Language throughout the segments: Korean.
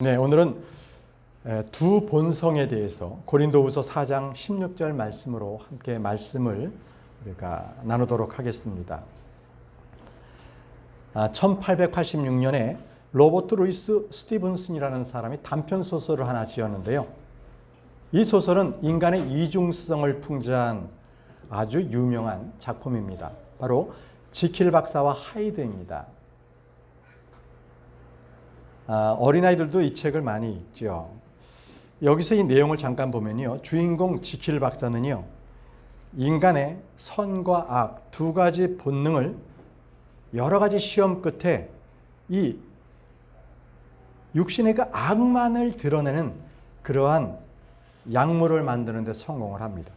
네, 오늘은 두 본성에 대해서 고린도후서 4장 16절 말씀으로 함께 말씀을 우리가 나누도록 하겠습니다. 1886년에 로버트 루이스 스티븐슨이라는 사람이 단편 소설을 하나 지었는데요. 이 소설은 인간의 이중성을 풍자한 아주 유명한 작품입니다. 바로 지킬 박사와 하이드입니다. 어린아이들도 이 책을 많이 읽죠. 여기서 이 내용을 잠깐 보면요. 주인공 지킬 박사는요. 인간의 선과 악 두 가지 본능을 여러 가지 시험 끝에 이 육신의 그 악만을 드러내는 그러한 약물을 만드는 데 성공을 합니다.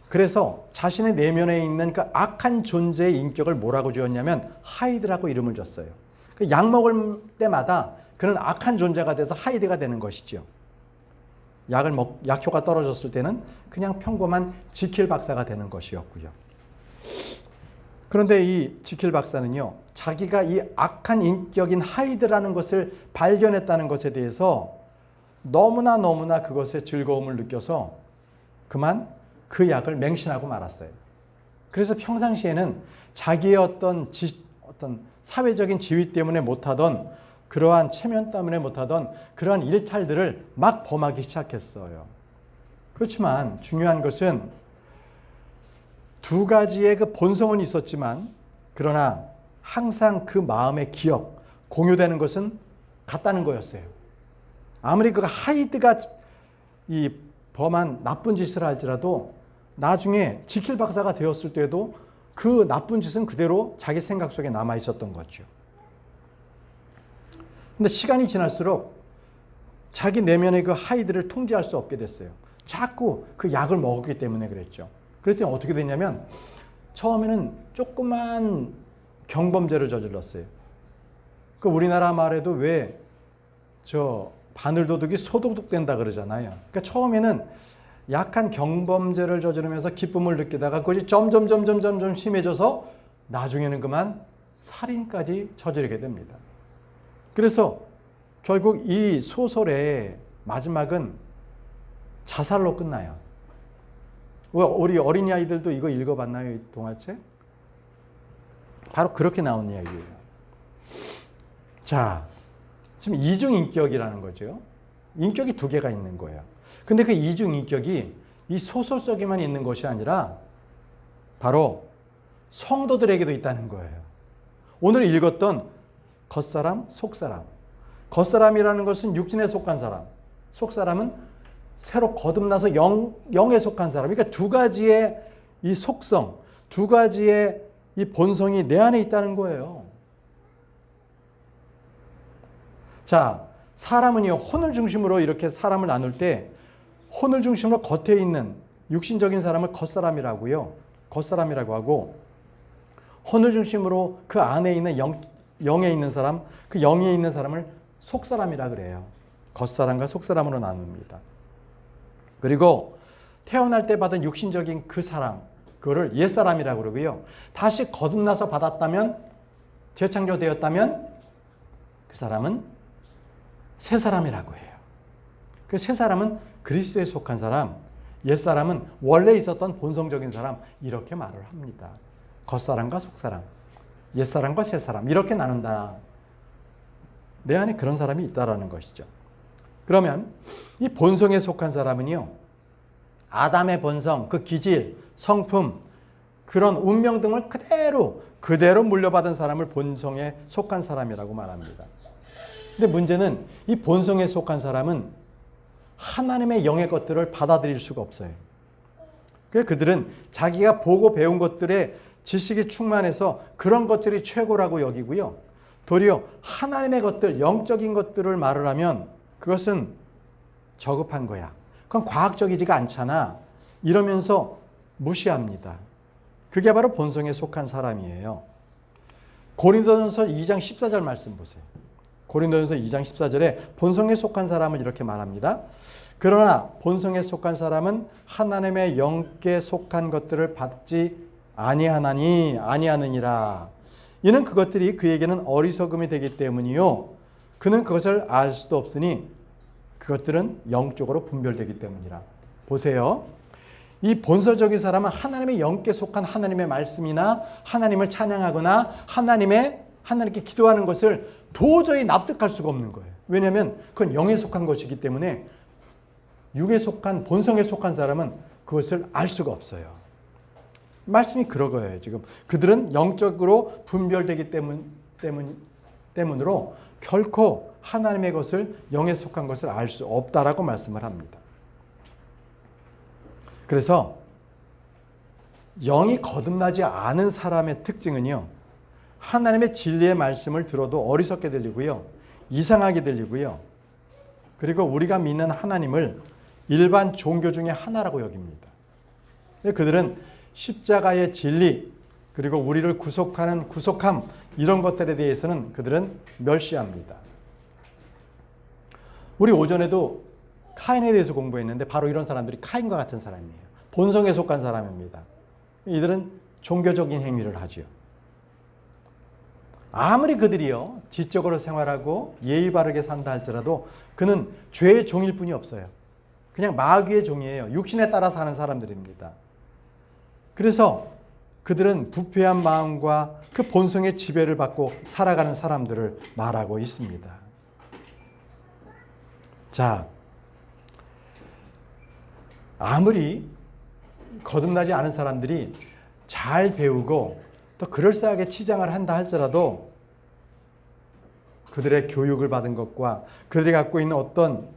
그래서 자신의 내면에 있는 그 악한 존재의 인격을 뭐라고 지었냐면 하이드라고 이름을 줬어요. 약 먹을 때마다 그는 악한 존재가 돼서 하이드가 되는 것이죠. 약효가 떨어졌을 때는 그냥 평범한 지킬 박사가 되는 것이었고요. 그런데 이 지킬 박사는요, 자기가 이 악한 인격인 하이드라는 것을 발견했다는 것에 대해서 너무나 그것에 즐거움을 느껴서 그만 그 약을 맹신하고 말았어요. 그래서 평상시에는 자기의 어떤 사회적인 지위 때문에 못하던 그러한 체면 때문에 못하던 그러한 일탈들을 막 범하기 시작했어요. 그렇지만 중요한 것은 두 가지의 그 본성은 있었지만 그러나 항상 그 마음의 기억, 공유되는 것은 같다는 거였어요. 아무리 그 하이드가 이 범한 나쁜 짓을 할지라도 나중에 지킬 박사가 되었을 때도 그 나쁜 짓은 그대로 자기 생각 속에 남아 있었던 거죠. 근데 시간이 지날수록 자기 내면의 그 하이드를 통제할 수 없게 됐어요. 자꾸 그 약을 먹었기 때문에 그랬죠. 그랬더니 어떻게 됐냐면 처음에는 조그만 경범죄를 저질렀어요. 그 우리나라 말에도 왜 바늘도둑이 소도둑 된다 그러잖아요. 그러니까 처음에는 약한 경범죄를 저지르면서 기쁨을 느끼다가 그것이 점점 심해져서 나중에는 그만 살인까지 저지르게 됩니다. 그래서 결국 이 소설의 마지막은 자살로 끝나요. 우리 어린이아이들도 이거 읽어봤나요? 이 동화책? 바로 그렇게 나온 이야기예요. 자, 지금 이중인격이라는 거죠. 인격이 두 개가 있는 거예요. 근데 그 이중인격이 이 소설 속에만 있는 것이 아니라 바로 성도들에게도 있다는 거예요. 오늘 읽었던 겉사람, 속사람. 겉사람이라는 것은 육신에 속한 사람. 속사람은 새로 거듭나서 영에 속한 사람. 그러니까 두 가지의 이 속성, 두 가지의 이 본성이 내 안에 있다는 거예요. 자, 사람은요, 혼을 중심으로 이렇게 사람을 나눌 때 혼을 중심으로 겉에 있는 육신적인 사람을 겉사람이라고요. 겉사람이라고 하고 혼을 중심으로 그 안에 있는 영에 있는 사람, 그 영에 있는 사람을 속사람이라 그래요. 겉사람과 속사람으로 나눕니다. 그리고 태어날 때 받은 육신적인 그 사람, 그거를 옛사람이라고 그러고요. 다시 거듭나서 받았다면, 재창조되었다면 그 사람은 새사람이라고 해요. 그 새사람은 그리스도에 속한 사람, 옛사람은 원래 있었던 본성적인 사람, 이렇게 말을 합니다. 겉사람과 속사람, 옛사람과 새사람, 이렇게 나눈다. 내 안에 그런 사람이 있다라는 것이죠. 그러면 이 본성에 속한 사람은요, 아담의 본성, 그 기질, 성품, 그런 운명 등을 그대로 물려받은 사람을 본성에 속한 사람이라고 말합니다. 근데 문제는 이 본성에 속한 사람은 하나님의 영의 것들을 받아들일 수가 없어요. 그래서 그들은 자기가 보고 배운 것들에 지식이 충만해서 그런 것들이 최고라고 여기고요. 도리어 하나님의 것들, 영적인 것들을 말을 하면 그것은 저급한 거야. 그건 과학적이지가 않잖아. 이러면서 무시합니다. 그게 바로 본성에 속한 사람이에요. 고린도전서 2장 14절 말씀 보세요. 고린도전서 2장 14절에 본성에 속한 사람을 이렇게 말합니다. 그러나 본성에 속한 사람은 하나님의 영께 속한 것들을 받지 아니하느니라. 이는 그것들이 그에게는 어리석음이 되기 때문이요 그는 그것을 알 수도 없으니 그것들은 영적으로 분별되기 때문이라. 보세요. 이 본서적인 사람은 하나님의 영께 속한 하나님의 말씀이나 하나님을 찬양하거나 하나님께 기도하는 것을 도저히 납득할 수가 없는 거예요. 왜냐하면 그건 영에 속한 것이기 때문에 육에 속한 본성에 속한 사람은 그것을 알 수가 없어요. 말씀이 그런 거예요. 지금 그들은 영적으로 분별되기 때문으로 결코 하나님의 것을 영에 속한 것을 알 수 없다라고 말씀을 합니다. 그래서 영이 거듭나지 않은 사람의 특징은요, 하나님의 진리의 말씀을 들어도 어리석게 들리고요, 이상하게 들리고요, 그리고 우리가 믿는 하나님을 일반 종교 중에 하나라고 여깁니다. 그들은 십자가의 진리, 그리고 우리를 구속함, 이런 것들에 대해서는 그들은 멸시합니다. 우리 오전에도 카인에 대해서 공부했는데 바로 이런 사람들이 카인과 같은 사람이에요. 본성에 속한 사람입니다. 이들은 종교적인 행위를 하죠. 아무리 그들이요 지적으로 생활하고 예의 바르게 산다 할지라도 그는 죄의 종일 뿐이 없어요. 그냥 마귀의 종이에요. 육신에 따라 사는 사람들입니다. 그래서 그들은 부패한 마음과 그 본성의 지배를 받고 살아가는 사람들을 말하고 있습니다. 자, 아무리 거듭나지 않은 사람들이 잘 배우고 또 그럴싸하게 치장을 한다 할지라도 그들의 교육을 받은 것과 그들이 갖고 있는 어떤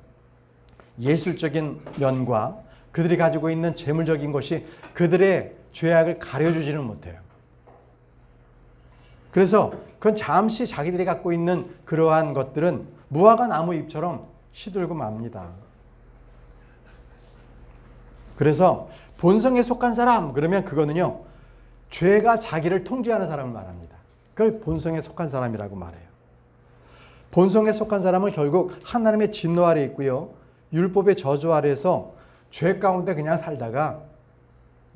예술적인 면과 그들이 가지고 있는 재물적인 것이 그들의 죄악을 가려주지는 못해요. 그래서 그건 잠시 자기들이 갖고 있는 그러한 것들은 무화과 나무 잎처럼 시들고 맙니다. 그래서 본성에 속한 사람, 그러면 그거는요, 죄가 자기를 통제하는 사람을 말합니다. 그걸 본성에 속한 사람이라고 말해요. 본성에 속한 사람은 결국 하나님의 진노 아래 있고요, 율법의 저주 아래에서 죄 가운데 그냥 살다가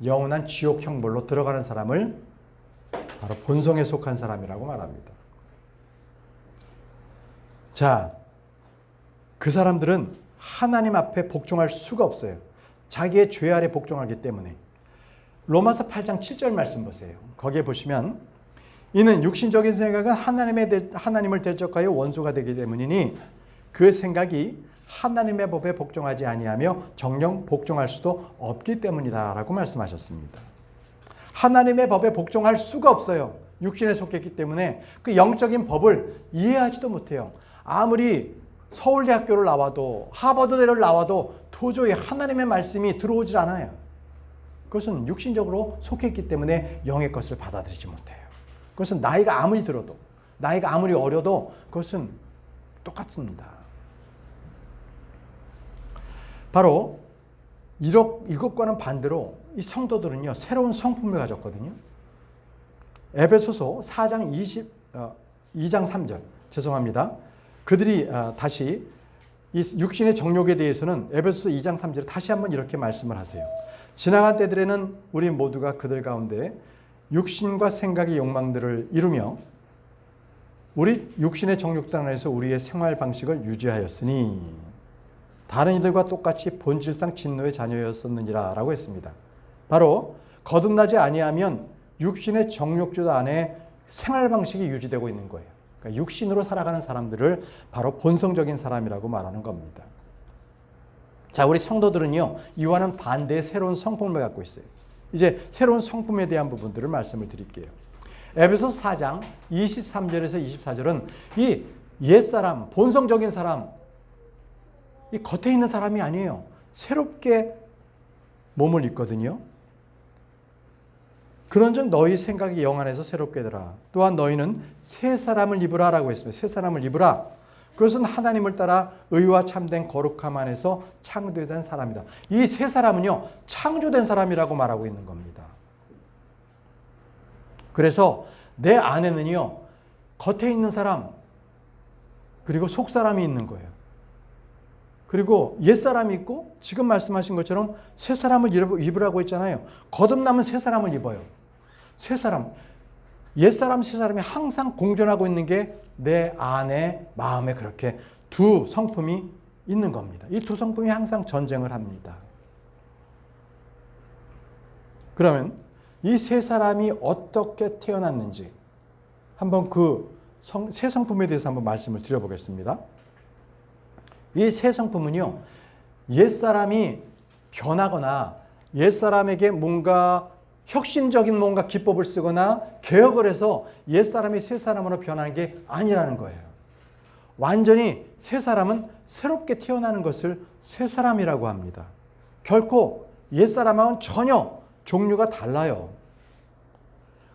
영원한 지옥 형벌로 들어가는 사람을 바로 본성에 속한 사람이라고 말합니다. 자, 그 사람들은 하나님 앞에 복종할 수가 없어요. 자기의 죄 아래 복종하기 때문에. 로마서 8장 7절 말씀 보세요. 거기에 보시면 이는 육신적인 생각은 하나님을 대적하여 원수가 되기 때문이니 그 생각이 하나님의 법에 복종하지 아니하며 정녕 복종할 수도 없기 때문이다 라고 말씀하셨습니다. 하나님의 법에 복종할 수가 없어요. 육신에 속했기 때문에 그 영적인 법을 이해하지도 못해요. 아무리 서울대학교를 나와도 하버드대를 나와도 도저히 하나님의 말씀이 들어오질 않아요. 그것은 육신적으로 속했기 때문에 영의 것을 받아들이지 못해요. 그것은 나이가 아무리 들어도, 나이가 아무리 어려도 그것은 똑같습니다. 바로 이것과는 반대로 이 성도들은요, 새로운 성품을 가졌거든요. 에베소서 4장 2장 3절, 죄송합니다. 그들이 다시 이 육신의 정욕에 대해서는 에베소서 2장 3절에 다시 한번 이렇게 말씀을 하세요. 지나간 때들에는 우리 모두가 그들 가운데 육신과 생각의 욕망들을 이루며 우리 육신의 정욕들 안에서 우리의 생활 방식을 유지하였으니 다른 이들과 똑같이 본질상 진노의 자녀였었느니라 라고 했습니다. 바로 거듭나지 아니하면 육신의 정욕주 안에 생활 방식이 유지되고 있는 거예요. 그러니까 육신으로 살아가는 사람들을 바로 본성적인 사람이라고 말하는 겁니다. 자, 우리 성도들은요, 이와는 반대의 새로운 성품을 갖고 있어요. 이제 새로운 성품에 대한 부분들을 말씀을 드릴게요. 에베소서 4장 23절에서 24절은 이 옛사람, 본성적인 사람, 이 겉에 있는 사람이 아니에요. 새롭게 몸을 입거든요. 그런즉 너희 생각이 영 안에서 새롭게 되라. 또한 너희는 새 사람을 입으라 라고 했습니다. 새 사람을 입으라. 그것은 하나님을 따라 의와 참된 거룩함 안에서 창조된 사람이다. 이 새 사람은요, 창조된 사람이라고 말하고 있는 겁니다. 그래서 내 안에는요, 겉에 있는 사람, 그리고 속 사람이 있는 거예요. 그리고 옛사람이 있고 지금 말씀하신 것처럼 새 사람을 입으라고 했잖아요. 거듭나면 새 사람을 입어요. 새 사람. 옛사람 새사람이 항상 공존하고 있는 게 내 안에 마음에 그렇게 두 성품이 있는 겁니다. 이 두 성품이 항상 전쟁을 합니다. 그러면 이 세 사람이 어떻게 태어났는지 한번 그 세 성품에 대해서 한번 말씀을 드려보겠습니다. 이 세 성품은요, 옛사람이 변하거나 옛사람에게 뭔가 혁신적인 뭔가 기법을 쓰거나 개혁을 해서 옛사람이 새사람으로 변하는 게 아니라는 거예요. 완전히 새사람은 새롭게 태어나는 것을 새사람이라고 합니다. 결코 옛사람하고는 전혀 종류가 달라요.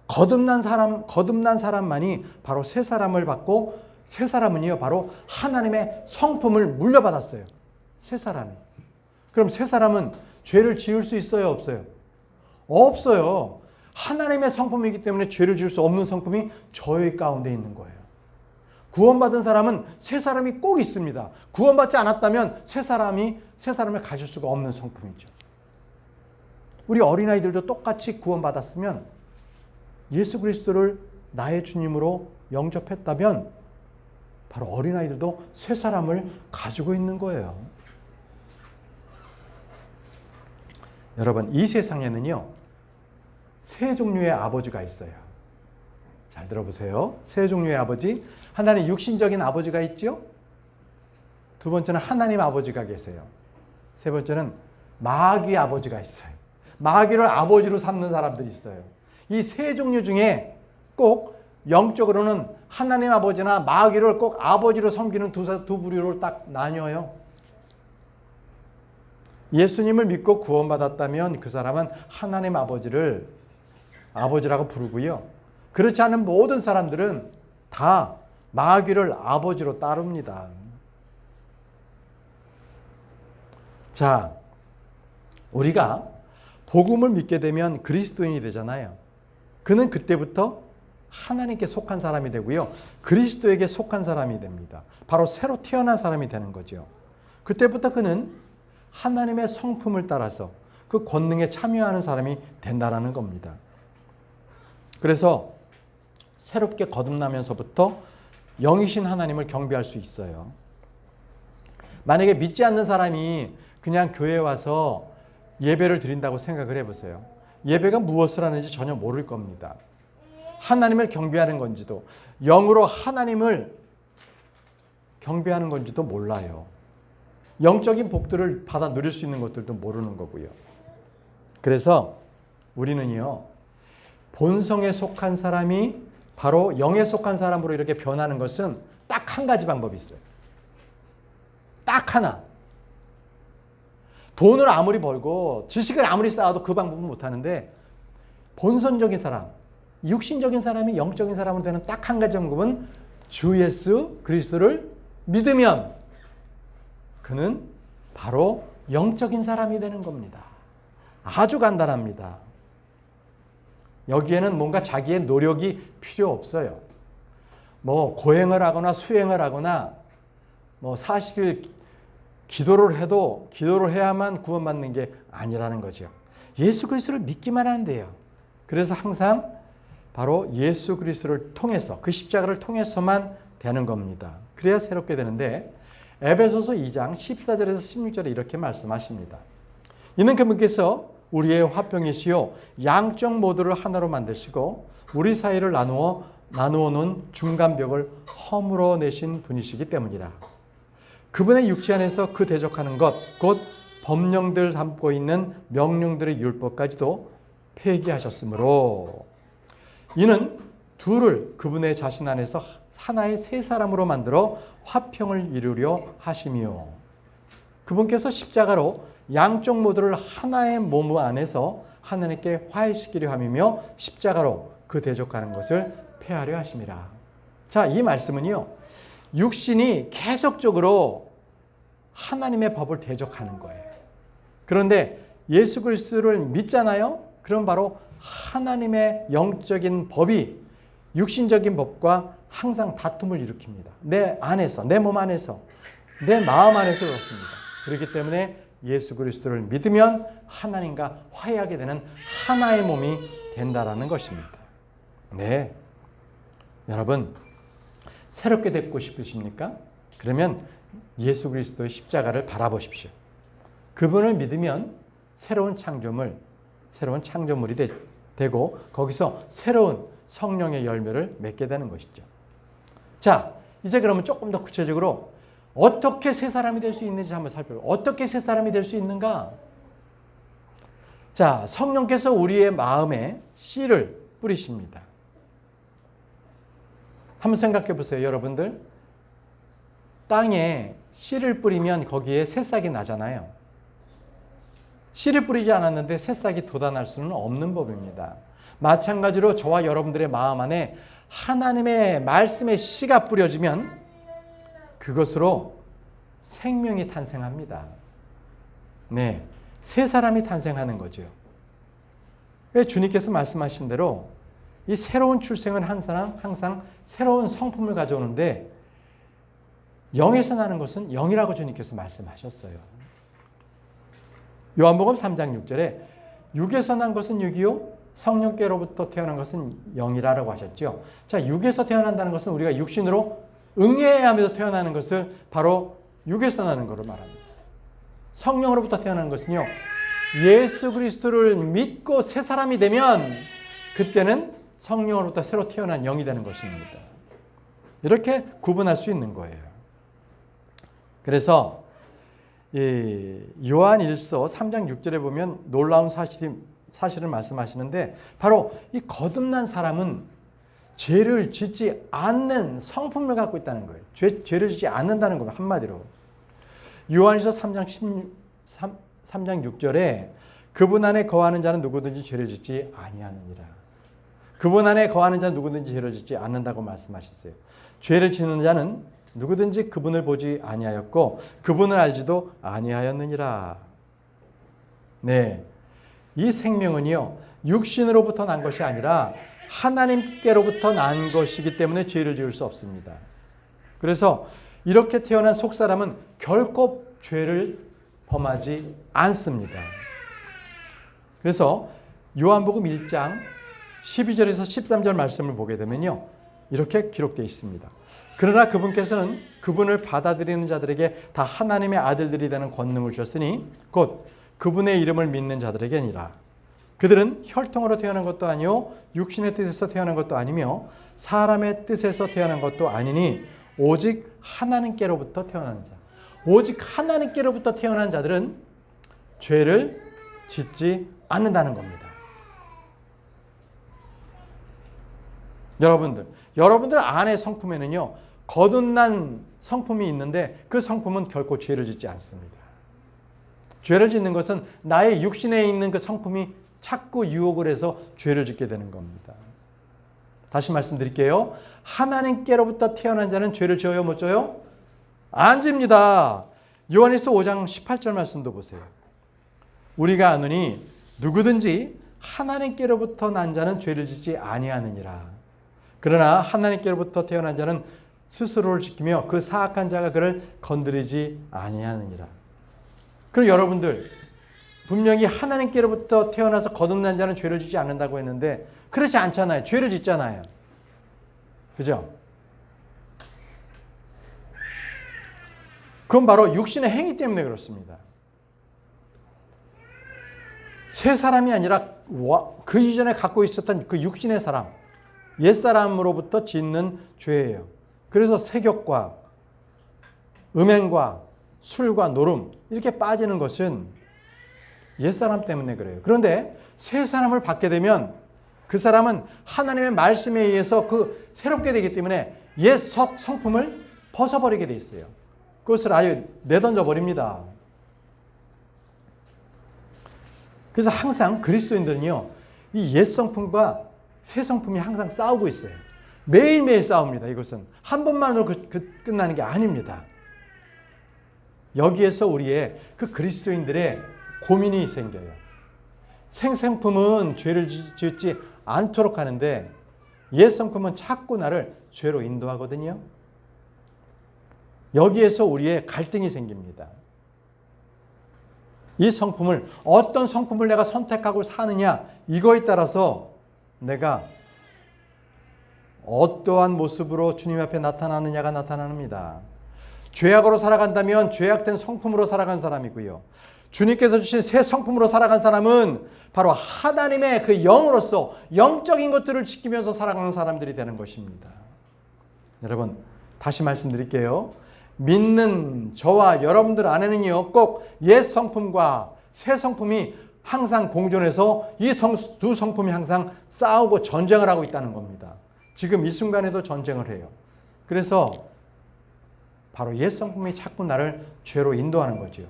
거듭난 사람만이 바로 새사람을 받고, 새사람은요 바로 하나님의 성품을 물려받았어요. 새사람이. 그럼 새사람은 죄를 지을 수 있어요, 없어요? 없어요. 하나님의 성품이기 때문에 죄를 지을 수 없는 성품이 저희 가운데 있는 거예요. 구원받은 사람은 새 사람이 꼭 있습니다. 구원받지 않았다면 새 사람을 가질 수가 없는 성품이죠. 우리 어린아이들도 똑같이 구원받았으면, 예수 그리스도를 나의 주님으로 영접했다면 바로 어린아이들도 새 사람을 가지고 있는 거예요. 여러분, 이 세상에는요, 세 종류의 아버지가 있어요. 잘 들어보세요. 세 종류의 아버지. 하나는 육신적인 아버지가 있죠. 두 번째는 하나님 아버지가 계세요. 세 번째는 마귀 아버지가 있어요. 마귀를 아버지로 삼는 사람들이 있어요. 이 세 종류 중에 꼭 영적으로는 하나님 아버지나 마귀를 꼭 아버지로 섬기는 두 부류로 딱 나뉘어요. 예수님을 믿고 구원받았다면 그 사람은 하나님 아버지를 아버지라고 부르고요. 그렇지 않은 모든 사람들은 다 마귀를 아버지로 따릅니다. 자, 우리가 복음을 믿게 되면 그리스도인이 되잖아요. 그는 그때부터 하나님께 속한 사람이 되고요. 그리스도에게 속한 사람이 됩니다. 바로 새로 태어난 사람이 되는 거죠. 그때부터 그는 하나님의 성품을 따라서 그 권능에 참여하는 사람이 된다라는 겁니다. 그래서 새롭게 거듭나면서부터 영이신 하나님을 경배할 수 있어요. 만약에 믿지 않는 사람이 그냥 교회에 와서 예배를 드린다고 생각을 해보세요. 예배가 무엇을 하는지 전혀 모를 겁니다. 하나님을 경배하는 건지도, 영으로 하나님을 경배하는 건지도 몰라요. 영적인 복들을 받아 누릴 수 있는 것들도 모르는 거고요. 그래서 우리는요, 본성에 속한 사람이 바로 영에 속한 사람으로 이렇게 변하는 것은 딱 한 가지 방법이 있어요. 딱 하나. 돈을 아무리 벌고 지식을 아무리 쌓아도 그 방법은 못하는데, 본선적인 사람, 육신적인 사람이 영적인 사람으로 되는 딱 한 가지 방법은 주 예수 그리스도를 믿으면 그는 바로 영적인 사람이 되는 겁니다. 아주 간단합니다. 여기에는 뭔가 자기의 노력이 필요 없어요. 뭐 고행을 하거나 수행을 하거나 뭐 40일 기도를 해도 기도를 해야만 구원받는 게 아니라는 거죠. 예수 그리스도를 믿기만 하면 돼요. 그래서 항상 바로 예수 그리스도를 통해서, 그 십자가를 통해서만 되는 겁니다. 그래야 새롭게 되는데, 에베소서 2장 14절에서 16절에 이렇게 말씀하십니다. 이는 그분께서 우리의 화평이시요 양쪽 모두를 하나로 만드시고 우리 사이를 나누어 놓은 중간벽을 허물어 내신 분이시기 때문이라. 그분의 육체 안에서 그 대적하는 것, 곧 법령들 담고 있는 명령들의 율법까지도 폐기하셨으므로, 이는 둘을 그분의 자신 안에서 하나의 새 사람으로 만들어 화평을 이루려 하시며, 그분께서 십자가로 양쪽 모두를 하나의 몸 안에서 하나님께 화해시키려 함이며 십자가로 그 대적하는 것을 폐하려 하심이라. 자, 이 말씀은요, 육신이 계속적으로 하나님의 법을 대적하는 거예요. 그런데 예수 그리스도를 믿잖아요? 그럼 바로 하나님의 영적인 법이 육신적인 법과 항상 다툼을 일으킵니다. 내 안에서, 내 몸 안에서, 내 마음 안에서 그렇습니다. 그렇기 때문에 예수 그리스도를 믿으면 하나님과 화해하게 되는 하나의 몸이 된다라는 것입니다. 네, 여러분, 새롭게 되고 싶으십니까? 그러면 예수 그리스도의 십자가를 바라보십시오. 그분을 믿으면 새로운 창조물이 되고 거기서 새로운 성령의 열매를 맺게 되는 것이죠. 자, 이제 그러면 조금 더 구체적으로 어떻게 새 사람이 될 수 있는지 한번 살펴볼까요? 어떻게 새 사람이 될 수 있는가? 자, 성령께서 우리의 마음에 씨를 뿌리십니다. 한번 생각해 보세요, 여러분들. 땅에 씨를 뿌리면 거기에 새싹이 나잖아요. 씨를 뿌리지 않았는데 새싹이 돋아날 수는 없는 법입니다. 마찬가지로 저와 여러분들의 마음 안에 하나님의 말씀의 씨가 뿌려지면 그것으로 생명이 탄생합니다. 네, 새 사람이 탄생하는 거죠. 왜 주님께서 말씀하신 대로 이 새로운 출생은 항상 새로운 성품을 가져오는데 영에서 나는 것은 영이라고 주님께서 말씀하셨어요. 요한복음 3장 6절에 육에서 난 것은 육이요 성령께로부터 태어난 것은 영이라고 하셨죠. 자, 육에서 태어난다는 것은 우리가 육신으로 응애하면서 태어나는 것을 바로 육에서 나는 것을 말합니다. 성령으로부터 태어나는 것은요, 예수 그리스도를 믿고 새 사람이 되면 그때는 성령으로부터 새로 태어난 영이 되는 것입니다. 이렇게 구분할 수 있는 거예요. 그래서 요한일서 3장 6절에 보면 놀라운 사실을 말씀하시는데 바로 이 거듭난 사람은 죄를 짓지 않는 성품을 갖고 있다는 거예요. 죄를 짓지 않는다는 거예요. 한마디로. 요한일서 3장 6절에 그분 안에 거하는 자는 누구든지 죄를 짓지 아니하느니라. 그분 안에 거하는 자는 누구든지 죄를 짓지 않는다고 말씀하셨어요. 죄를 짓는 자는 누구든지 그분을 보지 아니하였고 그분을 알지도 아니하였느니라. 네, 이 생명은요 육신으로부터 난 것이 아니라 하나님께로부터 난 것이기 때문에 죄를 지을 수 없습니다. 그래서 이렇게 태어난 속사람은 결코 죄를 범하지 않습니다. 그래서 요한복음 1장 12절에서 13절 말씀을 보게 되면요 이렇게 기록되어 있습니다. 그러나 그분께서는 그분을 받아들이는 자들에게 다 하나님의 아들들이 되는 권능을 주셨으니 곧 그분의 이름을 믿는 자들에게 아니라 그들은 혈통으로 태어난 것도 아니요 육신의 뜻에서 태어난 것도 아니며 사람의 뜻에서 태어난 것도 아니니 오직 하나님께로부터 태어난 자. 오직 하나님께로부터 태어난 자들은 죄를 짓지 않는다는 겁니다. 여러분들 안의 성품에는요 거듭난 성품이 있는데 그 성품은 결코 죄를 짓지 않습니다. 죄를 짓는 것은 나의 육신에 있는 그 성품이 자꾸 유혹을 해서 죄를 짓게 되는 겁니다. 다시 말씀드릴게요. 하나님께로부터 태어난 자는 죄를 지어요, 못 져요? 안 집니다. 요한일서 5장 18절 말씀도 보세요. 우리가 아노니 누구든지 하나님께로부터 난 자는 죄를 짓지 아니하느니라. 그러나 하나님께로부터 태어난 자는 스스로를 지키며 그 사악한 자가 그를 건드리지 아니하느니라. 그럼 여러분들 분명히 하나님께로부터 태어나서 거듭난 자는 죄를 짓지 않는다고 했는데 그렇지 않잖아요. 죄를 짓잖아요. 그죠? 그건 바로 육신의 행위 때문에 그렇습니다. 새 사람이 아니라 그 이전에 갖고 있었던 그 육신의 사람, 옛사람으로부터 짓는 죄예요. 그래서 세욕과 음행과 술과 노름 이렇게 빠지는 것은 옛사람 때문에 그래요. 그런데 새 사람을 받게 되면 그 사람은 하나님의 말씀에 의해서 그 새롭게 되기 때문에 옛 성품을 벗어버리게 돼 있어요. 그것을 아예 내던져 버립니다. 그래서 항상 그리스도인들은요, 이 옛 성품과 새 성품이 항상 싸우고 있어요. 매일매일 싸웁니다. 이것은 한 번만으로 끝나는 게 아닙니다. 여기에서 우리의 그 그리스도인들의 고민이 생겨요. 생성품은 죄를 짓지 않도록 하는데 옛 성품은 자꾸 나를 죄로 인도하거든요. 여기에서 우리의 갈등이 생깁니다. 이 성품을 어떤 성품을 내가 선택하고 사느냐 이거에 따라서 내가 어떠한 모습으로 주님 앞에 나타나느냐가 나타납니다. 죄악으로 살아간다면 죄악된 성품으로 살아간 사람이고요. 주님께서 주신 새 성품으로 살아간 사람은 바로 하나님의 그 영으로서 영적인 것들을 지키면서 살아가는 사람들이 되는 것입니다. 여러분, 다시 말씀드릴게요. 믿는 저와 여러분들 안에는요, 꼭 옛 성품과 새 성품이 항상 공존해서 이 두 성품이 항상 싸우고 전쟁을 하고 있다는 겁니다. 지금 이 순간에도 전쟁을 해요. 그래서 바로 옛 성품이 자꾸 나를 죄로 인도하는 거죠.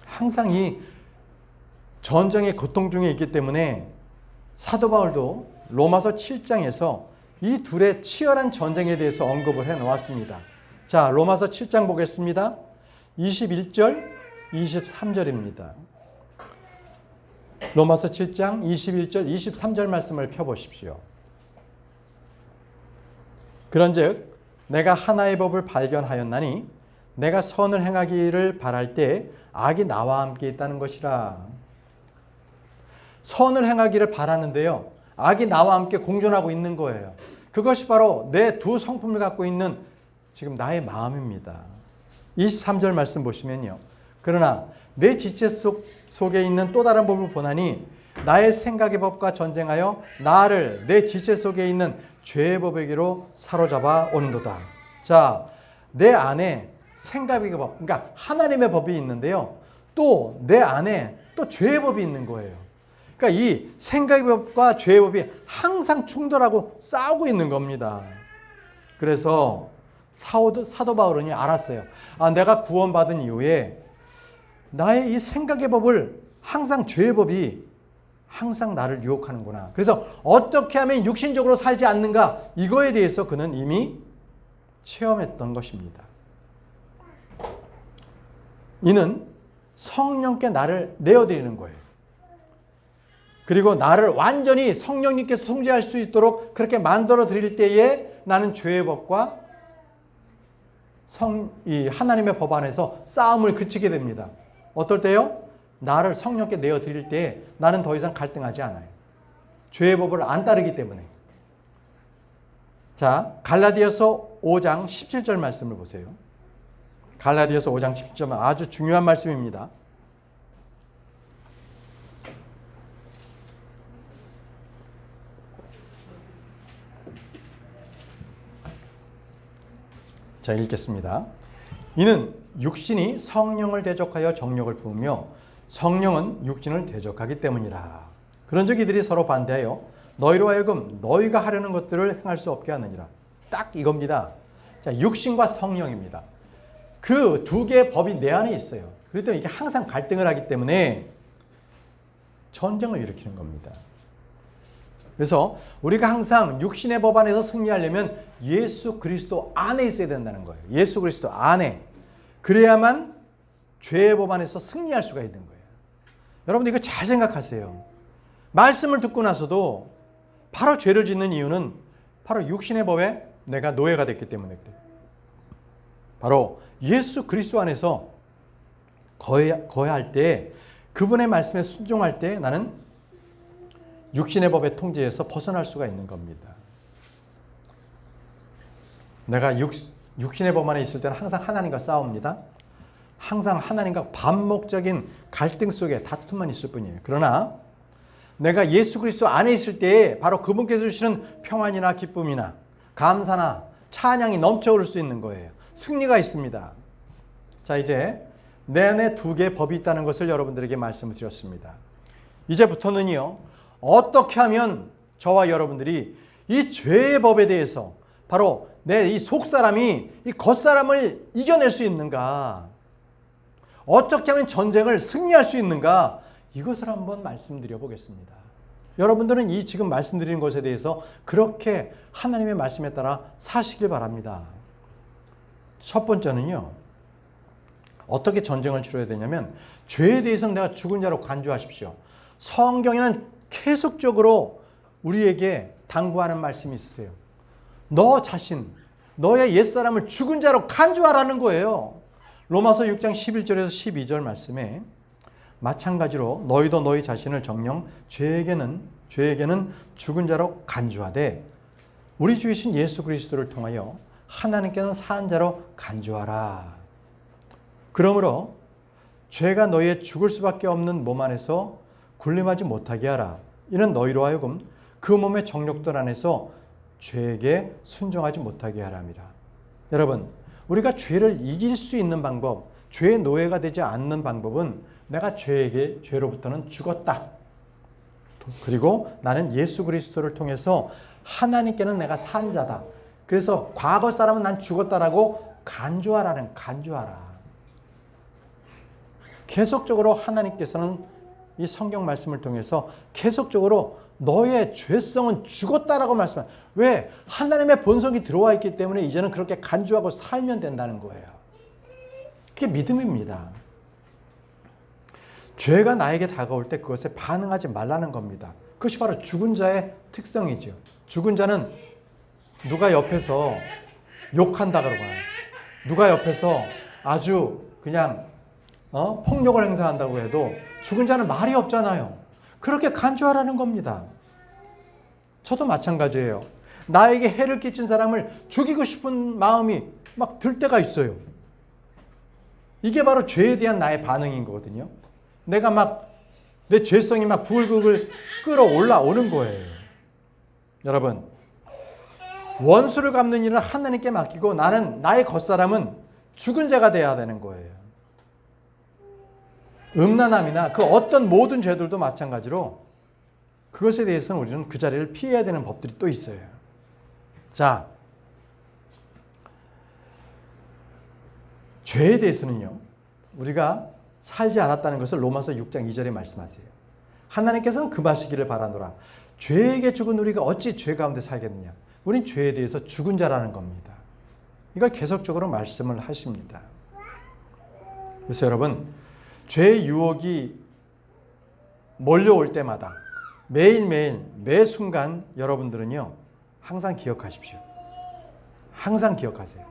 항상 이 전쟁의 고통 중에 있기 때문에 사도 바울도 로마서 7장에서 이 둘의 치열한 전쟁에 대해서 언급을 해 놓았습니다. 자, 로마서 7장 보겠습니다. 21절, 23절입니다. 로마서 7장 21절, 23절 말씀을 펴보십시오. 그런즉 내가 하나의 법을 발견하였나니 내가 선을 행하기를 바랄 때 악이 나와 함께 있다는 것이라. 선을 행하기를 바라는데요, 악이 나와 함께 공존하고 있는 거예요. 그것이 바로 내 두 성품을 갖고 있는 지금 나의 마음입니다. 23절 말씀 보시면요. 그러나 내 지체 속에 있는 또 다른 법을 보나니 나의 생각의 법과 전쟁하여 나를 내 지체 속에 있는 죄의 법에게로 사로잡아 오는도다. 자, 내 안에 생각의 법, 그러니까 하나님의 법이 있는데요, 또 내 안에 또 죄의 법이 있는 거예요. 그러니까 이 생각의 법과 죄의 법이 항상 충돌하고 싸우고 있는 겁니다. 그래서 사도 바울은 알았어요. 아, 내가 구원받은 이후에 나의 이 생각의 법을 항상 죄의 법이 항상 나를 유혹하는구나. 그래서 어떻게 하면 육신적으로 살지 않는가, 이거에 대해서 그는 이미 체험했던 것입니다. 이는 성령께 나를 내어드리는 거예요. 그리고 나를 완전히 성령님께서 통제할 수 있도록 그렇게 만들어 드릴 때에 나는 죄의 법과 이 하나님의 법 안에서 싸움을 그치게 됩니다. 어떨 때요? 나를 성령께 내어 드릴 때 나는 더 이상 갈등하지 않아요. 죄의 법을 안 따르기 때문에. 자, 갈라디아서 5장 17절 말씀을 보세요. 갈라디아서 5장 17절 아주 중요한 말씀입니다. 자, 읽겠습니다. 이는 육신이 성령을 대적하여 정욕을 부으며 성령은 육신을 대적하기 때문이라. 그런즉 이들이 서로 반대하여 너희로 하여금 너희가 하려는 것들을 행할 수 없게 하느니라. 딱 이겁니다. 자, 육신과 성령입니다. 그 두 개의 법이 내 안에 있어요. 그렇기 때문에 이게 항상 갈등을 하기 때문에 전쟁을 일으키는 겁니다. 그래서 우리가 항상 육신의 법 안에서 승리하려면 예수 그리스도 안에 있어야 된다는 거예요. 예수 그리스도 안에. 그래야만 죄의 법 안에서 승리할 수가 있는 거예요. 여러분들 이거 잘 생각하세요. 말씀을 듣고 나서도 바로 죄를 짓는 이유는 바로 육신의 법에 내가 노예가 됐기 때문에 그래요. 바로 예수 그리스도 안에서 거해할 때, 그분의 말씀에 순종할 때 나는 육신의 법의 통제에서 벗어날 수가 있는 겁니다. 내가 육신의 법 안에 있을 때는 항상 하나님과 싸웁니다. 항상 하나님과 반목적인 갈등 속에 다툼만 있을 뿐이에요. 그러나 내가 예수 그리스도 안에 있을 때 바로 그분께서 주시는 평안이나 기쁨이나 감사나 찬양이 넘쳐 흐를 수 있는 거예요. 승리가 있습니다. 자, 이제 내 안에 두 개의 법이 있다는 것을 여러분들에게 말씀을 드렸습니다. 이제부터는요, 어떻게 하면 저와 여러분들이 이 죄의 법에 대해서 바로 내 이 속사람이 이 겉사람을 이겨낼 수 있는가, 어떻게 하면 전쟁을 승리할 수 있는가, 이것을 한번 말씀드려 보겠습니다. 여러분들은 이 지금 말씀드리는 것에 대해서 그렇게 하나님의 말씀에 따라 사시길 바랍니다. 첫 번째는요, 어떻게 전쟁을 치러야 되냐면 죄에 대해서는 내가 죽은 자로 간주하십시오. 성경에는 계속적으로 우리에게 당부하는 말씀이 있으세요. 너 자신, 너의 옛사람을 죽은 자로 간주하라는 거예요. 로마서 6장 11절에서 12절 말씀에 마찬가지로 너희도 너희 자신을 정녕 죄에게는 죄에게는 죽은 자로 간주하되 우리 주이신 예수 그리스도를 통하여 하나님께는 산 자로 간주하라. 그러므로 죄가 너희의 죽을 수밖에 없는 몸 안에서 군림하지 못하게 하라. 이는 너희로 하여금 그 몸의 정욕들 안에서 죄에게 순종하지 못하게 하람이라. 여러분, 우리가 죄를 이길 수 있는 방법, 죄의 노예가 되지 않는 방법은 내가 죄로부터는 죽었다. 그리고 나는 예수 그리스도를 통해서 하나님께는 내가 산 자다. 그래서 과거 사람은 난 죽었다라고 간주하라. 계속적으로 하나님께서는 이 성경 말씀을 통해서 계속적으로 너의 죄성은 죽었다라고 말씀하세요. 왜? 하나님의 본성이 들어와 있기 때문에 이제는 그렇게 간주하고 살면 된다는 거예요. 그게 믿음입니다. 죄가 나에게 다가올 때 그것에 반응하지 말라는 겁니다. 그것이 바로 죽은 자의 특성이죠. 죽은 자는 누가 옆에서 욕한다 그러고 누가 옆에서 아주 그냥 폭력을 행사한다고 해도 죽은 자는 말이 없잖아요. 그렇게 간주하라는 겁니다. 저도 마찬가지예요. 나에게 해를 끼친 사람을 죽이고 싶은 마음이 막 들 때가 있어요. 이게 바로 죄에 대한 나의 반응인 거거든요. 내가 막 내 죄성이 막 부글부글 끌어올라오는 거예요. 여러분, 원수를 갚는 일은 하나님께 맡기고 나는 나의 겉사람은 죽은 자가 돼야 되는 거예요. 음란함이나 그 어떤 모든 죄들도 마찬가지로 그것에 대해서는 우리는 그 자리를 피해야 되는 법들이 또 있어요. 자, 죄에 대해서는요, 우리가 살지 않았다는 것을 로마서 6장 2절에 말씀하세요. 하나님께서는 금하시기를 바라노라. 죄에게 죽은 우리가 어찌 죄 가운데 살겠느냐. 우린 죄에 대해서 죽은 자라는 겁니다. 이걸 계속적으로 말씀을 하십니다. 그래서 여러분, 죄의 유혹이 몰려올 때마다 매일매일 매 순간 여러분들은요, 항상 기억하십시오. 항상 기억하세요.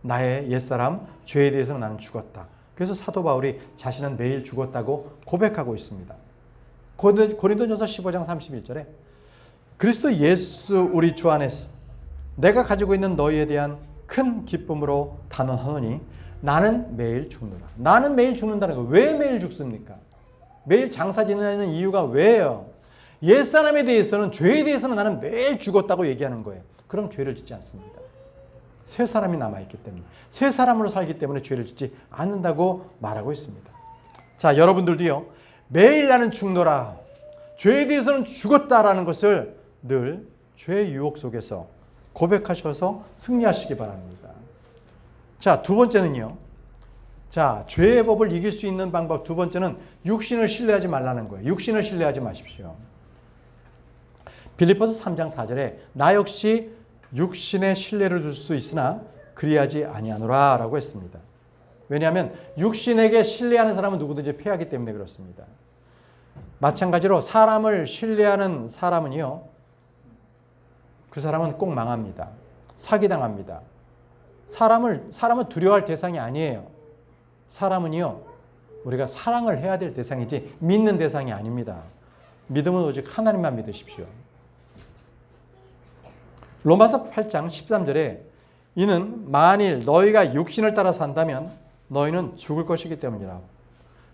나의 옛사람, 죄에 대해서는 나는 죽었다. 그래서 사도 바울이 자신은 매일 죽었다고 고백하고 있습니다. 고린도전서 15장 31절에 그리스도 예수 우리 주 안에서 내가 가지고 있는 너희에 대한 큰 기쁨으로 단언하노니 나는 매일 죽노라. 나는 매일 죽는다는 거예요. 왜 매일 죽습니까? 매일 장사 지내는 이유가 왜요? 옛사람에 대해서는, 죄에 대해서는 나는 매일 죽었다고 얘기하는 거예요. 그럼 죄를 짓지 않습니다. 새 사람이 남아있기 때문에, 새 사람으로 살기 때문에 죄를 짓지 않는다고 말하고 있습니다. 자, 여러분들도요, 매일 나는 죽노라, 죄에 대해서는 죽었다라는 것을 늘 죄의 유혹 속에서 고백하셔서 승리하시기 바랍니다. 자, 두 번째는요. 자, 죄의 법을 이길 수 있는 방법 두 번째는 육신을 신뢰하지 말라는 거예요. 육신을 신뢰하지 마십시오. 빌립보서 3장 4절에 나 역시 육신에 신뢰를 둘 수 있으나 그리하지 아니하노라 라고 했습니다. 왜냐하면 육신에게 신뢰하는 사람은 누구든지 패하기 때문에 그렇습니다. 마찬가지로 사람을 신뢰하는 사람은요, 그 사람은 꼭 망합니다. 사기당합니다. 사람은 두려워할 대상이 아니에요. 사람은요, 우리가 사랑을 해야 될 대상이지 믿는 대상이 아닙니다. 믿음은 오직 하나님만 믿으십시오. 로마서 8장 13절에 이는 만일 너희가 육신을 따라 산다면 너희는 죽을 것이기 때문이라.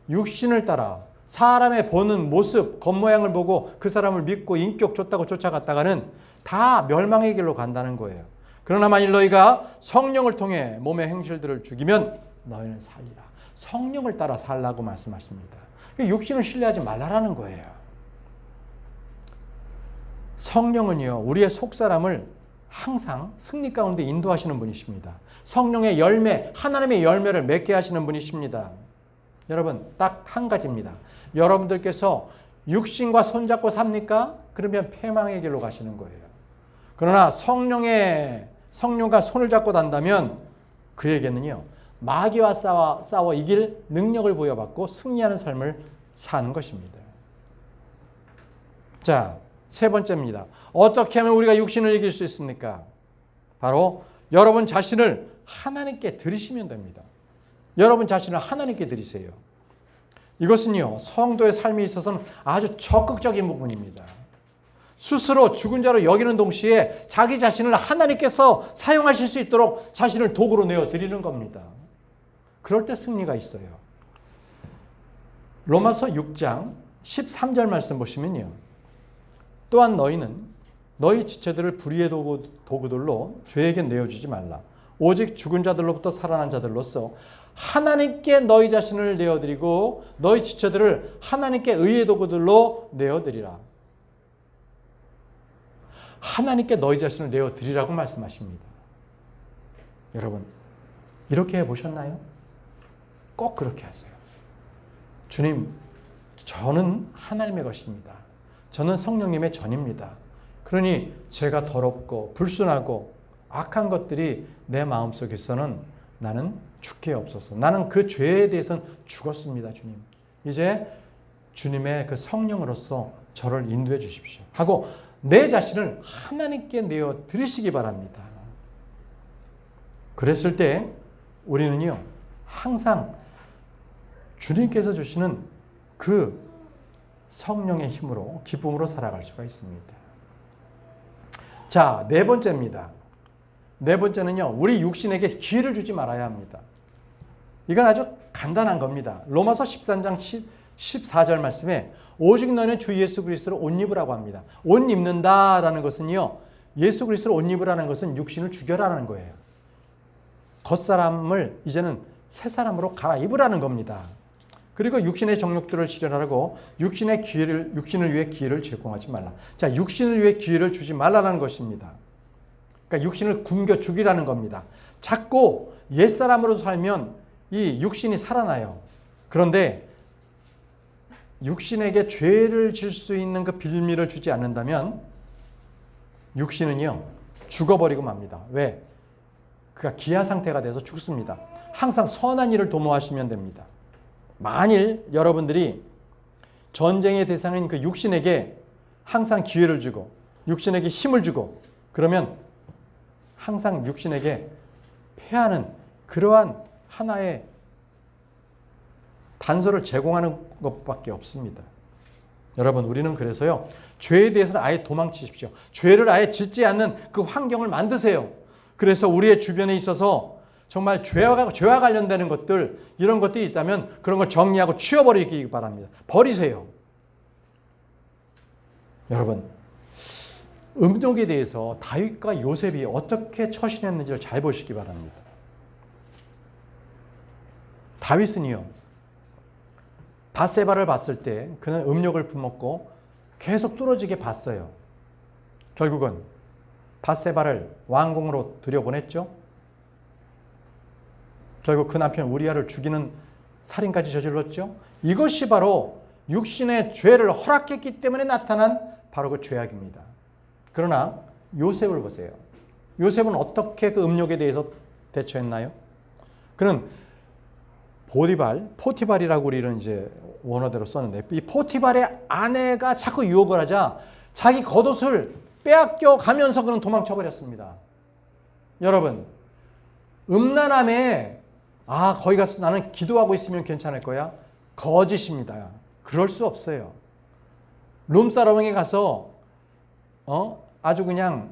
육신을 따라 사람의 보는 모습, 겉모양을 보고 그 사람을 믿고 인격 좋다고 쫓아갔다가는 다 멸망의 길로 간다는 거예요. 그러나 만일 너희가 성령을 통해 몸의 행실들을 죽이면 너희는 살리라. 성령을 따라 살라고 말씀하십니다. 육신을 신뢰하지 말라라는 거예요. 성령은요, 우리의 속사람을 항상 승리 가운데 인도하시는 분이십니다. 성령의 열매, 하나님의 열매를 맺게 하시는 분이십니다. 여러분, 딱 한 가지입니다. 여러분들께서 육신과 손잡고 삽니까? 그러면 패망의 길로 가시는 거예요. 그러나 성령과 손을 잡고 단다면 그에게는요, 마귀와 싸워 이길 능력을 부여받고 승리하는 삶을 사는 것입니다. 자, 세 번째입니다. 어떻게 하면 우리가 육신을 이길 수 있습니까? 바로 여러분 자신을 하나님께 드리시면 됩니다. 여러분 자신을 하나님께 드리세요. 이것은요, 성도의 삶에 있어서는 아주 적극적인 부분입니다. 스스로 죽은 자로 여기는 동시에 자기 자신을 하나님께서 사용하실 수 있도록 자신을 도구로 내어드리는 겁니다. 그럴 때 승리가 있어요. 로마서 6장 13절 말씀 보시면요. 또한 너희는 너희 지체들을 불의의 도구들로 죄에게 내어주지 말라. 오직 죽은 자들로부터 살아난 자들로서 하나님께 너희 자신을 내어드리고 너희 지체들을 하나님께 의의 도구들로 내어드리라. 하나님께 너희 자신을 내어드리라고 말씀하십니다. 여러분, 이렇게 해보셨나요? 꼭 그렇게 하세요. 주님, 저는 하나님의 것입니다. 저는 성령님의 전입니다. 그러니 제가 더럽고 불순하고 악한 것들이 내 마음속에서는 나는 죽게 없어서 나는 그 죄에 대해서는 죽었습니다. 주님, 이제 주님의 그 성령으로서 저를 인도해 주십시오 하고 내 자신을 하나님께 내어 드리시기 바랍니다. 그랬을 때 우리는요, 항상 주님께서 주시는 그 성령의 힘으로 기쁨으로 살아갈 수가 있습니다. 자, 네 번째입니다. 네 번째는요, 우리 육신에게 기회를 주지 말아야 합니다. 이건 아주 간단한 겁니다. 로마서 13장 14절 말씀에 오직 너희는 주 예수 그리스도를 옷 입으라고 합니다. 옷 입는다라는 것은요, 예수 그리스도를 옷 입으라는 것은 육신을 죽여라는 거예요. 겉사람을 이제는 새 사람으로 갈아입으라는 겁니다. 그리고 육신의 정욕들을 실현하라고 육신을 위해 기회를 제공하지 말라. 자, 육신을 위해 기회를 주지 말라는 것입니다. 그러니까 육신을 굶겨 죽이라는 겁니다. 자꾸 옛사람으로 살면 이 육신이 살아나요. 그런데 육신에게 죄를 질 수 있는 그 빌미를 주지 않는다면 육신은요, 죽어버리고 맙니다. 왜? 그가 기아 상태가 돼서 죽습니다. 항상 선한 일을 도모하시면 됩니다. 만일 여러분들이 전쟁의 대상인 그 육신에게 항상 기회를 주고 육신에게 힘을 주고 그러면 항상 육신에게 패하는 그러한 하나의 단서를 제공하는 것밖에 없습니다. 여러분, 우리는 그래서요, 죄에 대해서는 아예 도망치십시오. 죄를 아예 짓지 않는 그 환경을 만드세요. 그래서 우리의 주변에 있어서 정말 죄와 관련되는 것들, 이런 것들이 있다면 그런 걸 정리하고 치워버리기 바랍니다. 버리세요. 여러분, 음욕에 대해서 다윗과 요셉이 어떻게 처신했는지를 잘 보시기 바랍니다. 다윗은요, 밧세바를 봤을 때 그는 음욕을 품었고 계속 뚫어지게 봤어요. 결국은 밧세바를 왕궁으로 들여보냈죠. 결국 그 남편 우리아를 죽이는 살인까지 저질렀죠. 이것이 바로 육신의 죄를 허락했기 때문에 나타난 바로 그 죄악입니다. 그러나 요셉을 보세요. 요셉은 어떻게 그 음욕에 대해서 대처했나요? 그는 포티발이라고 우리는 이제 원어대로 썼는데, 이 포티발의 아내가 자꾸 유혹을 하자 자기 겉옷을 빼앗겨 가면서 그는 도망쳐 버렸습니다. 여러분, 음란함에 거기 가서 나는 기도하고 있으면 괜찮을 거야? 거짓입니다. 그럴 수 없어요. 룸사롱에 가서 아주 그냥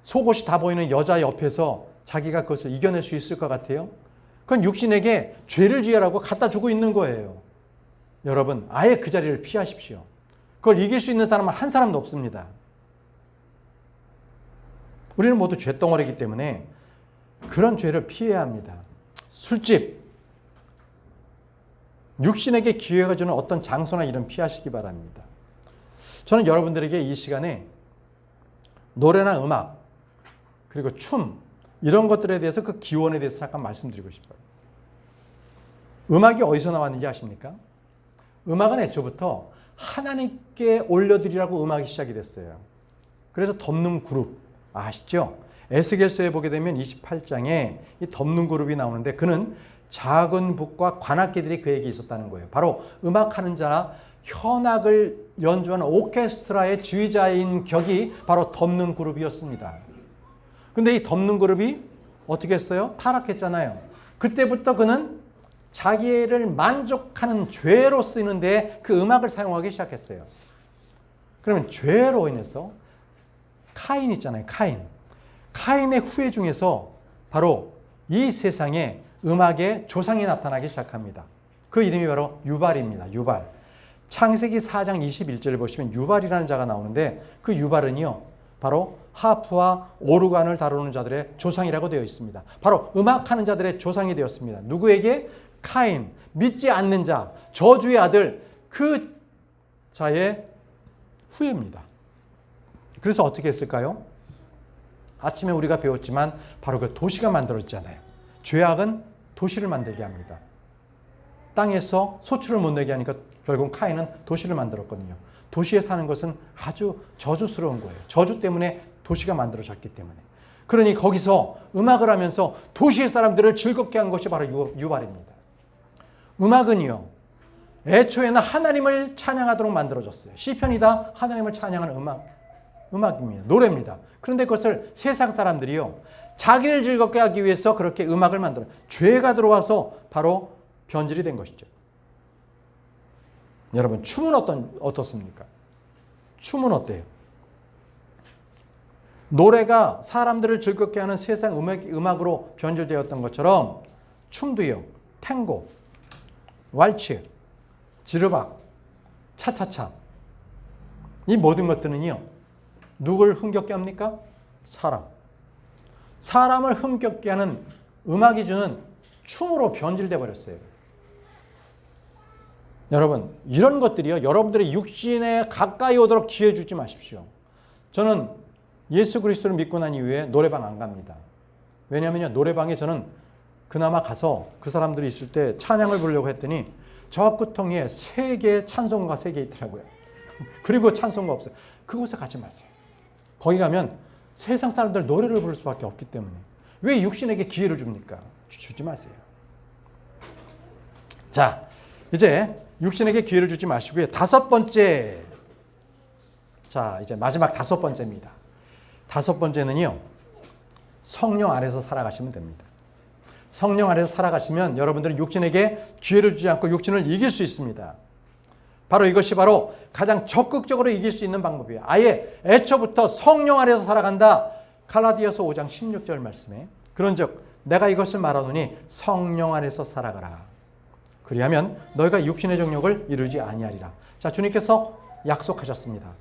속옷이 다 보이는 여자 옆에서 자기가 그것을 이겨낼 수 있을 것 같아요? 그건 육신에게 죄를 지으라고 갖다 주고 있는 거예요. 여러분, 아예 그 자리를 피하십시오. 그걸 이길 수 있는 사람은 한 사람도 없습니다. 우리는 모두 죄덩어리이기 때문에 그런 죄를 피해야 합니다. 술집, 육신에게 기회가 주는 어떤 장소나 이런 피하시기 바랍니다. 저는 여러분들에게 이 시간에 노래나 음악, 그리고 춤, 이런 것들에 대해서 그 기원에 대해서 잠깐 말씀드리고 싶어요. 음악이 어디서 나왔는지 아십니까? 음악은 애초부터 하나님께 올려드리라고 음악이 시작이 됐어요. 그래서 덮는 그룹 아시죠? 에스겔서에 보게 되면 28장에 이 덮는 그룹이 나오는데 그는 작은 북과 관악기들이 그에게 있었다는 거예요. 바로 음악하는 자, 현악을 연주하는 오케스트라의 지휘자인 격이 바로 덮는 그룹이었습니다. 근데 이 덮는 그룹이 어떻게 했어요? 타락했잖아요. 그때부터 그는 자기를 만족하는 죄로 쓰이는데 그 음악을 사용하기 시작했어요. 그러면 죄로 인해서 카인 있잖아요. 카인의 후예 중에서 바로 이 세상에 음악의 조상이 나타나기 시작합니다. 그 이름이 바로 유발입니다. 유발. 창세기 4장 21절을 보시면 유발이라는 자가 나오는데 그 유발은요, 바로 하프와 오르간을 다루는 자들의 조상이라고 되어 있습니다. 바로 음악하는 자들의 조상이 되었습니다. 누구에게? 카인, 믿지 않는 자, 저주의 아들, 그 자의 후예입니다. 그래서 어떻게 했을까요? 아침에 우리가 배웠지만 바로 그 도시가 만들어지잖아요. 죄악은 도시를 만들게 합니다. 땅에서 소출을 못 내게 하니까 결국 카인은 도시를 만들었거든요. 도시에 사는 것은 아주 저주스러운 거예요. 저주 때문에 도시가 만들어졌기 때문에. 그러니 거기서 음악을 하면서 도시의 사람들을 즐겁게 한 것이 바로 유발입니다. 음악은요, 애초에는 하나님을 찬양하도록 만들어졌어요. 시편이 다 하나님을 찬양하는 음악입니다. 노래입니다. 그런데 그것을 세상 사람들이요, 자기를 즐겁게 하기 위해서 그렇게 음악을 만들어요. 죄가 들어와서 바로 변질이 된 것이죠. 여러분, 춤은 어떻습니까? 춤은 어때요? 노래가 사람들을 즐겁게 하는 세상 음악으로 변질되었던 것처럼 춤도요, 탱고, 왈츠, 지르박, 차차차, 이 모든 것들은요, 누굴 흥겹게 합니까? 사람을 흥겹게 하는 음악이 주는 춤으로 변질돼 버렸어요. 여러분, 이런 것들이요, 여러분들의 육신에 가까이 오도록 기회 주지 마십시오. 저는 예수 그리스도를 믿고 난 이후에 노래방 안 갑니다. 왜냐하면요, 노래방에 저는 그나마 가서 그 사람들이 있을 때 찬양을 부르려고 했더니 저 끝통에 3개의 찬송가 3개 있더라고요. 그리고 찬송가 없어요. 그곳에 가지 마세요. 거기 가면 세상 사람들 노래를 부를 수밖에 없기 때문에. 왜 육신에게 기회를 줍니까? 주지 마세요. 자, 이제 육신에게 기회를 주지 마시고요. 5번째. 자, 이제 마지막 5번째입니다. 5번째는요, 성령 안에서 살아가시면 됩니다. 성령 안에서 살아가시면 여러분들은 육신에게 기회를 주지 않고 육신을 이길 수 있습니다. 바로 이것이 바로 가장 적극적으로 이길 수 있는 방법이에요. 아예 애초부터 성령 안에서 살아간다. 갈라디아서 5장 16절 말씀에 그런즉 내가 이것을 말하노니 성령 안에서 살아가라. 그리하면 너희가 육신의 정욕을 이루지 아니하리라. 자, 주님께서 약속하셨습니다.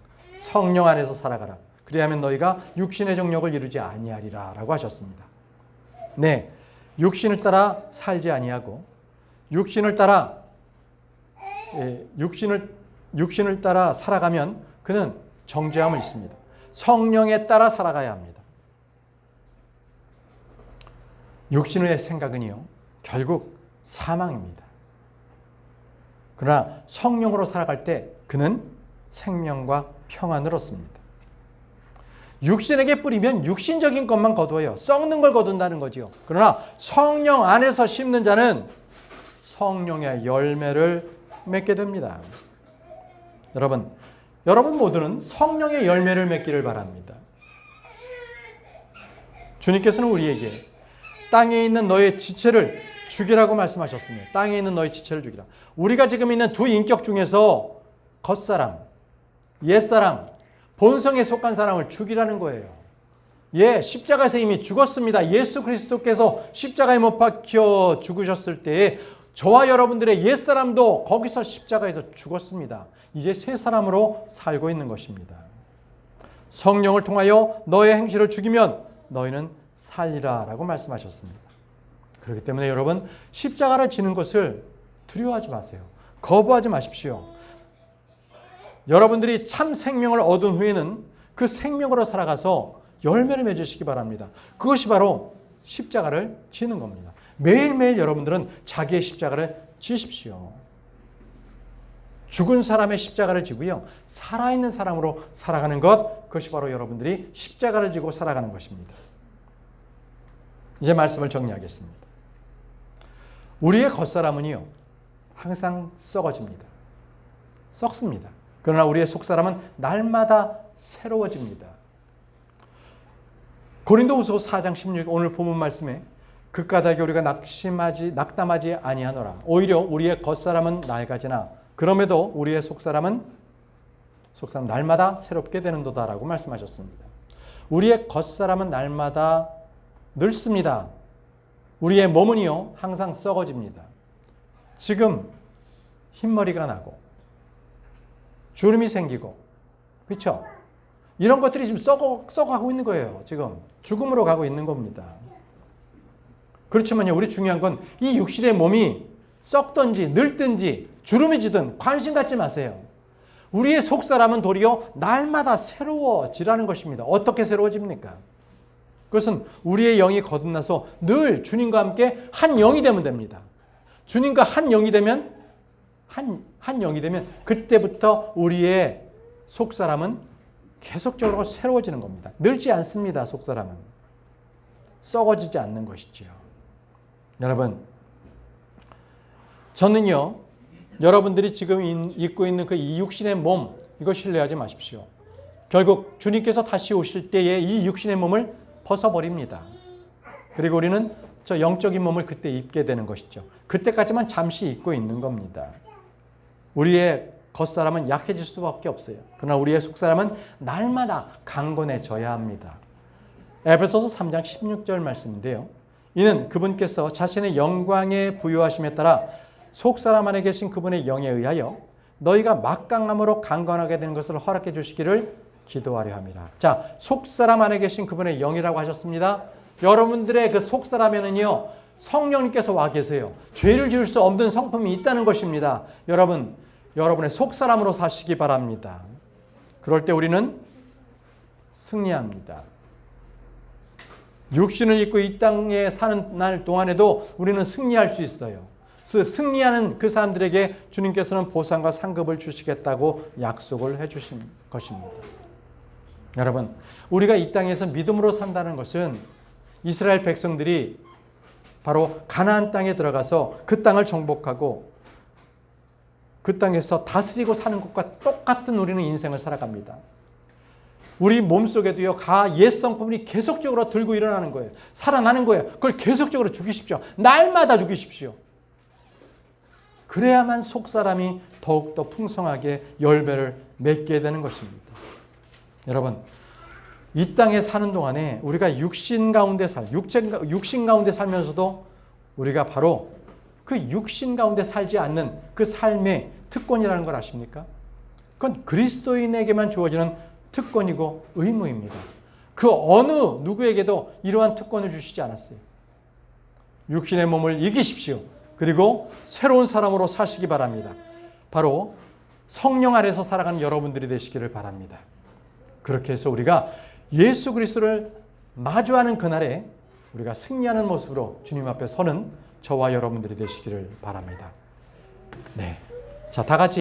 성령 안에서 살아가라. 그리하면 너희가 육신의 정욕을 이루지 아니하리라 라고 하셨습니다. 네, 육신을 따라 살지 아니하고 육신을 따라 살아가면 그는 정죄함을 있습니다. 성령에 따라 살아가야 합니다. 육신의 생각은요, 결국 사망입니다. 그러나 성령으로 살아갈 때 그는 생명과 평안을 얻습니다. 육신에게 뿌리면 육신적인 것만 거두어요. 썩는 걸 거둔다는 거죠. 그러나 성령 안에서 심는 자는 성령의 열매를 맺게 됩니다. 여러분 모두는 성령의 열매를 맺기를 바랍니다. 주님께서는 우리에게 땅에 있는 너의 지체를 죽이라고 말씀하셨습니다. 땅에 있는 너의 지체를 죽이라. 우리가 지금 있는 두 인격 중에서 겉사람, 옛사람, 본성에 속한 사람을 죽이라는 거예요. 십자가에서 이미 죽었습니다. 예수 그리스도께서 십자가에 못 박혀 죽으셨을 때에 저와 여러분들의 옛사람도 거기서 십자가에서 죽었습니다. 이제 새 사람으로 살고 있는 것입니다. 성령을 통하여 너의 행실을 죽이면 너희는 살리라 라고 말씀하셨습니다. 그렇기 때문에 여러분, 십자가를 지는 것을 두려워하지 마세요. 거부하지 마십시오. 여러분들이 참 생명을 얻은 후에는 그 생명으로 살아가서 열매를 맺으시기 바랍니다. 그것이 바로 십자가를 지는 겁니다. 매일매일 여러분들은 자기의 십자가를 지십시오. 죽은 사람의 십자가를 지고요, 살아있는 사람으로 살아가는 것, 그것이 바로 여러분들이 십자가를 지고 살아가는 것입니다. 이제 말씀을 정리하겠습니다. 우리의 겉사람은요, 항상 썩어집니다. 썩습니다. 그러나 우리의 속사람은 날마다 새로워집니다. 고린도후서 4장 16 오늘 본문 말씀에 그까닭에 우리가 낙담하지 아니하노라. 오히려 우리의 겉사람은 낡아지나 그럼에도 우리의 속사람은 속사람 날마다 새롭게 되는도다라고 말씀하셨습니다. 우리의 겉사람은 날마다 늙습니다. 우리의 몸은요 항상 썩어집니다. 지금 흰머리가 나고 주름이 생기고 그렇죠? 이런 것들이 지금 썩어가고 있는 거예요. 지금 죽음으로 가고 있는 겁니다. 그렇지만요 우리 중요한 건 이 육신의 몸이 썩든지 늙든지 주름이 지든 관심 갖지 마세요. 우리의 속사람은 도리어 날마다 새로워지라는 것입니다. 어떻게 새로워집니까? 그것은 우리의 영이 거듭나서 늘 주님과 함께 한 영이 되면 됩니다. 주님과 한 영이 되면 한 영이 되면 그때부터 우리의 속사람은 계속적으로 새로워지는 겁니다. 늙지 않습니다. 속사람은 썩어지지 않는 것이지요. 여러분, 저는요 여러분들이 지금 입고 있는 그 이 육신의 몸 이거 신뢰하지 마십시오. 결국 주님께서 다시 오실 때에 이 육신의 몸을 벗어버립니다. 그리고 우리는 저 영적인 몸을 그때 입게 되는 것이죠. 그때까지만 잠시 입고 있는 겁니다. 우리의 겉사람은 약해질 수밖에 없어요. 그러나 우리의 속사람은 날마다 강건해져야 합니다. 에베소서 3장 16절 말씀인데요. 이는 그분께서 자신의 영광에 부유하심에 따라 속사람 안에 계신 그분의 영에 의하여 너희가 막강함으로 강건하게 되는 것을 허락해 주시기를 기도하려 함이라. 자, 속사람 안에 계신 그분의 영이라고 하셨습니다. 여러분들의 그 속사람에는요 성령님께서 와 계세요. 죄를 지을 수 없는 성품이 있다는 것입니다. 여러분의 속사람으로 사시기 바랍니다. 그럴 때 우리는 승리합니다. 육신을 입고 이 땅에 사는 날 동안에도 우리는 승리할 수 있어요. 승리하는 그 사람들에게 주님께서는 보상과 상급을 주시겠다고 약속을 해주신 것입니다. 여러분, 우리가 이 땅에서 믿음으로 산다는 것은 이스라엘 백성들이 바로 가나안 땅에 들어가서 그 땅을 정복하고 그 땅에서 다스리고 사는 것과 똑같은 우리는 인생을 살아갑니다. 우리 몸속에도요 옛 성품이 계속적으로 들고 일어나는 거예요. 살아나는 거예요. 그걸 계속적으로 죽이십시오. 날마다 죽이십시오. 그래야만 속사람이 더욱더 풍성하게 열매를 맺게 되는 것입니다. 여러분, 이 땅에 사는 동안에 우리가 육신 가운데 살면서도 우리가 바로 그 육신 가운데 살지 않는 그 삶의 특권이라는 걸 아십니까? 그건 그리스도인에게만 주어지는 특권이고 의무입니다. 그 어느 누구에게도 이러한 특권을 주시지 않았어요. 육신의 몸을 이기십시오. 그리고 새로운 사람으로 사시기 바랍니다. 바로 성령 아래서 살아가는 여러분들이 되시기를 바랍니다. 그렇게 해서 우리가 예수 그리스도를 마주하는 그날에 우리가 승리하는 모습으로 주님 앞에 서는 저와 여러분들이 되시기를 바랍니다. 네, 자, 다 같이